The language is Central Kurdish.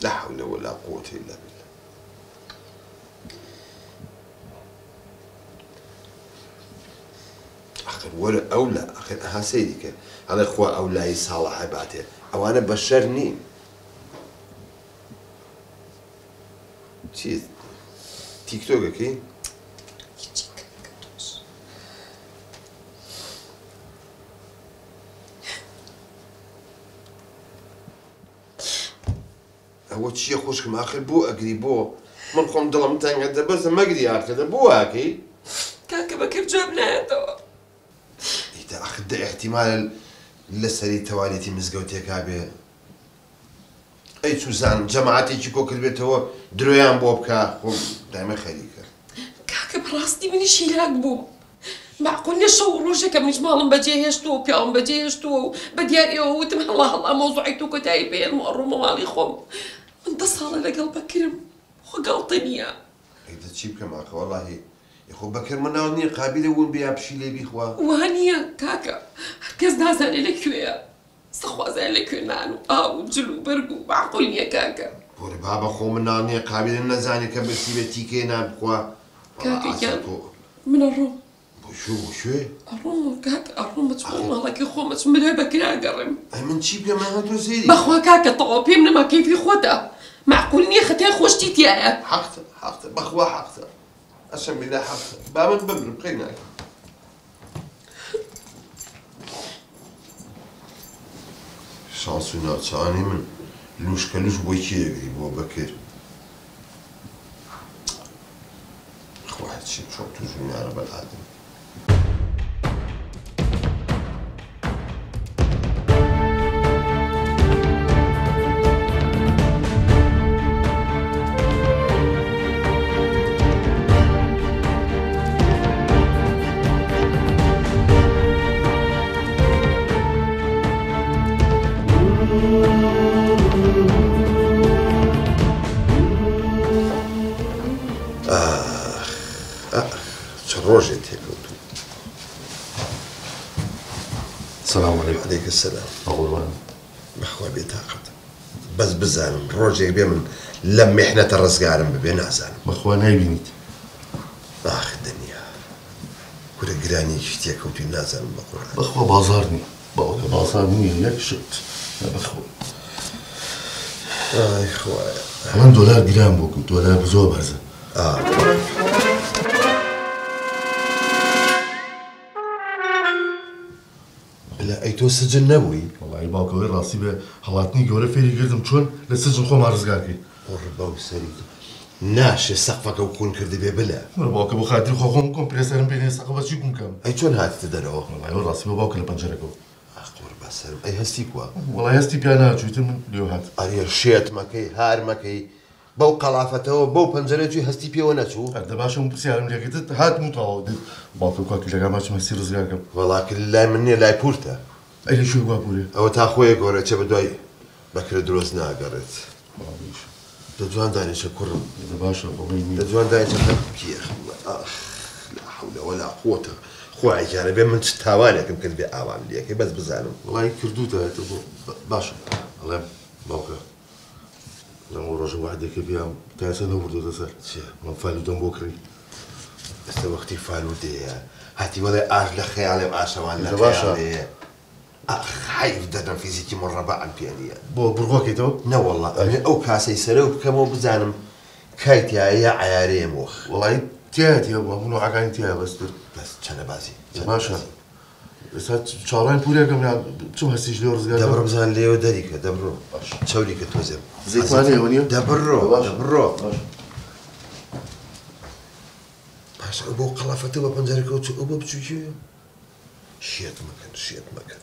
لا حول ولا قوة إلا بالله. آخر ولا أو لا آخر ها سيدك على إخوة أو لا يصالح عباته أو أنا بشر نين چیز تیک توکێکی ئەوە چییە خۆشکم ئاخر بۆ ئەگری بۆ من خۆم دڵم تەنگە دەبەزە مەگری ئاخردە بۆ واکەی کاکە بەکەم جواب نایەتەوە ئیتە ئاخر دە احتیمال لەسەری تەواریەتی مزگەوتێکا بێ ئەی سوزانم جەماعەتێکی کۆ کردبێتەوە درۆیان بۆ بکە خۆم دایمە خەریکە کاکە بەڕاستی منیش هیلاک بووم معقول نییە شەو ڕۆژێکە منیش ماڵم بەجێ هێشتووە و پیاوم بەجێ هێشتووە و بە دیاریەوە وتم هەڵا هەڵا مۆزوعی تو کۆتایی پێێن و ئەڕۆمە ماڵی خۆم من 10 ساڵە لەگەڵ بەکرم خۆ گەڵتە نییە ئەیدە چی بکەم ئاخە وەڵاهی خۆ بەکر من ناو نییە قابلە ون بیا پشی لێ بیخوا وانە کاکە هەرکەس نازانێ لەکوێیە سەخوازای لەکوێ نان و ئاو و جل و بەرگ و معقول نییە کاکە بۆرە بابە خۆ من ناو نییە قابلە نەزانێ کە بەسی بێ تیکەی نابخوا کاکەگیان من ئەڕۆم بۆ شوێ ئەڕۆم کاکە ئەڕۆم بچخۆ ماڵەکەی خۆم ئەچم بەلای بەکراگەڕێم ئەی من چی بکەم ئەمە تۆ زێری بەخوا کاکە تەواو پێم نەما کەیفی خۆتە معقول نییە خەتای خۆشتی تایە حەقتە بەخوا حەقتە ئەشەم بلا حەقتە با من بمرم قەی ناکەم شانس و ناوچانی من لوشکە لوش بۆی کێگری بۆ بەکر خوا هەرچی چۆن توژونیارە بەلادم ڕۆژێ تێکەوتوو سلام علیکم عەلەیکە سەلام بەقوربان بەخوا بێتاقەت بەس بزانم ڕۆژێک بێ من لەم میحنەتە ڕزگارم ببێ نازانم بەخوا نایبینیت ئاخ دنیا کورە گرانیەکی تێکەوتووی نازانم بەقوربان بەخوا بازار نییە باوەکە بازار نییە یەک شت بەخوا ئای خوایە ئەمەم دۆلار گران بۆ کرد دۆلار زۆر بەرزە ئەی تۆ سجن نەبووی وەڵی باوکەوەی ڕاستی بێ هەڵاتنی گەورە فێری کردم چۆن لە سجن خۆمان ڕزگارکەی ڕبە و سەری ناشێ سەقفەکە و کون کردی بێ بلە باوکە بۆ خاطری خۆم کۆمپرێسەرم پێ سەقف بەچی بکەم ئەی چۆن هاتیتە دەرەوە وەڵی ڕاستی بە باوکە لە پەنجەرەکەەوە قوربە سەرم ئەی هەستی کووە وەڵی هەستی پیا ناچوویتر من لێو هات ئەرێ شێت مەکەی هار مەکەی بەو قەڵافەتەوە بەو پەنجەرەجوی هەستی پێوە نەچوو هەردە باشم پرسیارم لێکردت هاتم و تەواو دت باوکە کاکی لەگا ماچم هەستی ڕزگارکەم وەڵاکە لای من نییە لای پورتە ئەی لە شوێ گواپورێ ئەوە تا خۆیە گۆرە چە بەدوای بەکرە درۆست ناگەڕێت دەجوان دانیشە کوڕم باشە بەڵی نییە دەجوان دانیشە پێخ لا حول ولا قوة خوای جارە بێ من چ تاوانێکم کرد بێ ئاوام لێکەی بەس بزانم وڵی کردوتە باشە ئەڵێم باوکە لەم ڕۆژە وعدێکە بیام تاسە نەوردۆتە سەر من فالودەم بۆ کڕی ئێستا وەختی فالودەیە هاتی وەڵێ ئاش لە خەیاڵێم ئاشەوان لە باشە حیف دەدەم فیزیکی مڕەبەعم پێ نییە بۆ بڕگۆکەیتەوە نەوەڵڵا ئەمێ ئەو کاسەی سەرە و بکەمەوە بزانم کایتیایە عیارەیە مۆخ وڵی تایەتە بۆ من عگانی تایە بەستر بەس چەنە بازی باشە ئێستا چاڕای پورێکم چم هەستیش لێ ڕزگار دەبڕۆ بزان لێوە دەریکە دەبڕۆ چاوریکە تۆزێم زیتوانەوە نییە دەبڕۆ دەبڕۆ باشە بۆ قەڵافەتە بە پەنجەرەکە و ئەو بۆ بچووکێ شێت مەکەن